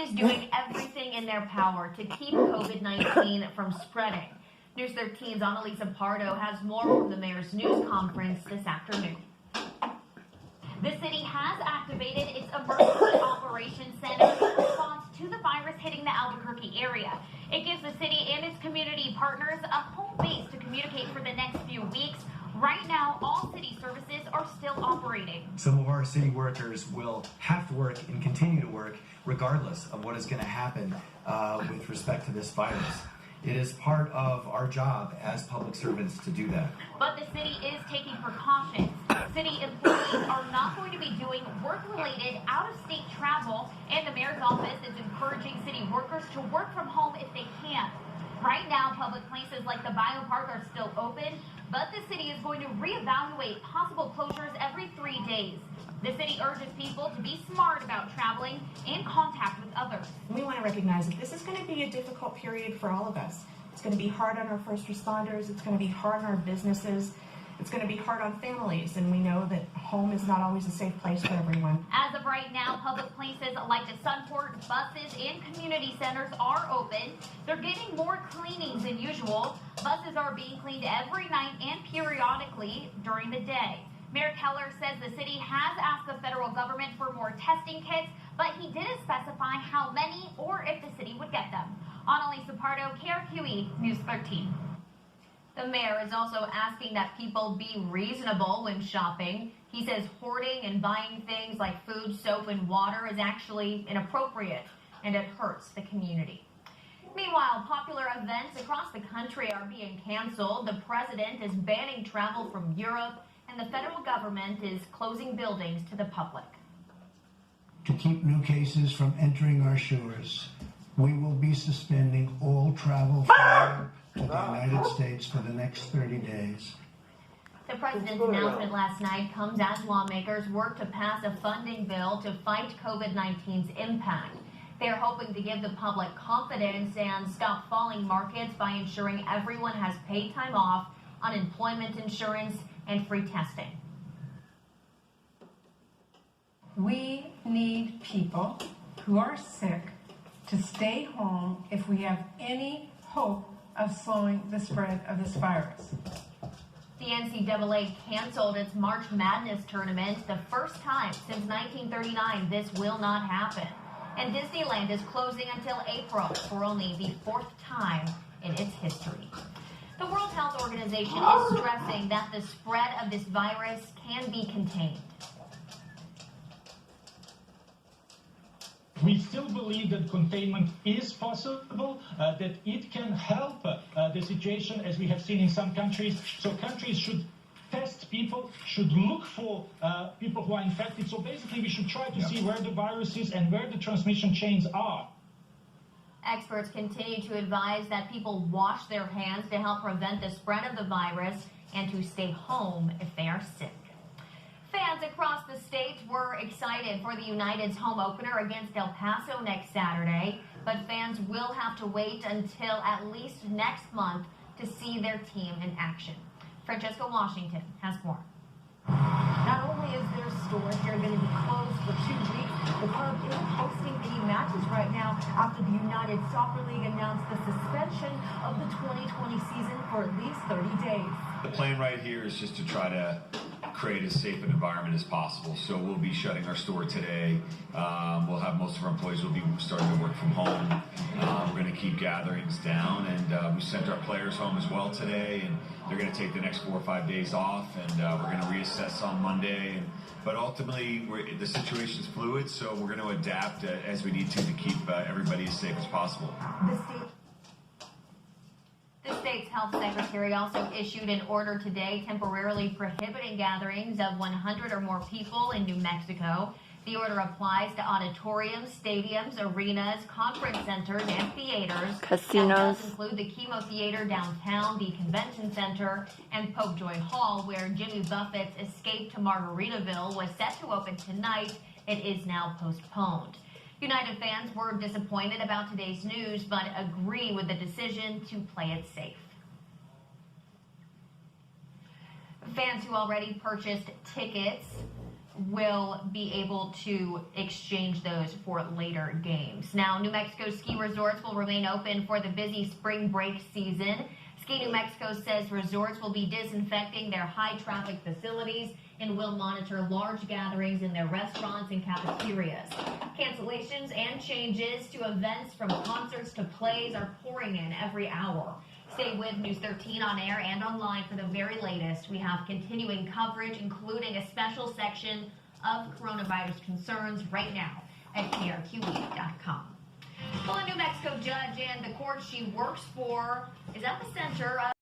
is doing everything in their power to keep COVID-19 from spreading. News 13's Annalisa Pardo has more from the mayor's news conference this afternoon. The city has activated its emergency operations center in response to the virus hitting the Albuquerque area. It gives the city and its community partners a home base to communicate for the next few weeks. Right now, all city services are still operating. Some of our city workers will have to work and continue to work regardless of what is going to happen with respect to this virus. It is part of our job as public servants to do that. But the city is taking precautions. City employees are not going to be doing work-related out-of-state travel, and the mayor's office is encouraging city workers to work from home if they can. Right now, public places like the biopark are still open, but the city is going to reevaluate possible closures every 3 days. The city urges people to be smart about traveling and contact with others. We want to recognize that this is going to be a difficult period for all of us. It's going to be hard on our first responders. It's going to be hard on our businesses. It's going to be hard on families, and we know that home is not always a safe place for everyone. As of right now, public places like the Sunport, buses, and community centers are open. They're getting more cleanings than usual. Buses are being cleaned every night and periodically during the day. Mayor Keller says the city has asked the federal government for more testing kits, but he didn't specify how many or if the city would get them. Annalisa Pardo, KRQE News 13. The mayor is also asking that people be reasonable when shopping. He says hoarding and buying things like food, soap, and water is actually inappropriate, and it hurts the community. Meanwhile, popular events across the country are being canceled. The president is banning travel from Europe, and the federal government is closing buildings to the public. To keep new cases from entering our shores, we will be suspending all travel from to the United States for the next 30 days. The president's announcement last night comes as lawmakers work to pass a funding bill to fight COVID-19's impact. They're hoping to give the public confidence and stop falling markets by ensuring everyone has paid time off, unemployment insurance, and free testing. We need people who are sick to stay home if we have any hope of slowing the spread of this virus. The NCAA canceled its March Madness tournament, the first time since 1939 this will not happen. And Disneyland is closing until April for only the 4th time in its history. The World Health Organization is stressing that the spread of this virus can be contained. We still believe that containment is possible, that it can help the situation as we have seen in some countries. So countries should test people, should look for people who are infected. So basically we should try to see where the virus is and where the transmission chains are. Experts continue to advise that people wash their hands to help prevent the spread of the virus and to stay home if they are sick. Fans across the state were excited for the United's home opener against El Paso next Saturday, but fans will have to wait until at least next month to see their team in action. Francesca Washington has more. Not only is their store here going to be closed for 2 weeks, the club is hosting key matches right now after the United Soccer League announced the suspension of the 2020 season for at least 30 days. The plan right here is just to try to create as safe an environment as possible. So we'll be shutting our store today. We'll have most of our employees will be starting to work from home. We're going to keep gatherings down, and we sent our players home as well today, and they're going to take the next 4 or 5 days off, and we're going to reassess on Monday. But ultimately, the situation's fluid, so we're going to adapt as we need to keep everybody as safe as possible. The state's health secretary also issued an order today temporarily prohibiting gatherings of 100 or more people in New Mexico. The order applies to auditoriums, stadiums, arenas, conference centers, and theaters. Casinos. That does include the Chemo Theater downtown, the Convention Center, and Popejoy Hall, where Jimmy Buffett's Escape to Margaritaville was set to open tonight. It is now postponed. United fans were disappointed about today's news, but agree with the decision to play it safe. Fans who already purchased tickets will be able to exchange those for later games. Now, New Mexico ski resorts will remain open for the busy spring break season. Ski New Mexico says resorts will be disinfecting their high-traffic facilities and will monitor large gatherings in their restaurants and cafeterias. Cancellations and changes to events from concerts to plays are pouring in every hour. Stay with News 13 on air and online for the very latest. We have continuing coverage, including a special section of coronavirus concerns right now at krqe.com. Well, a New Mexico judge and the court she works for is at the center of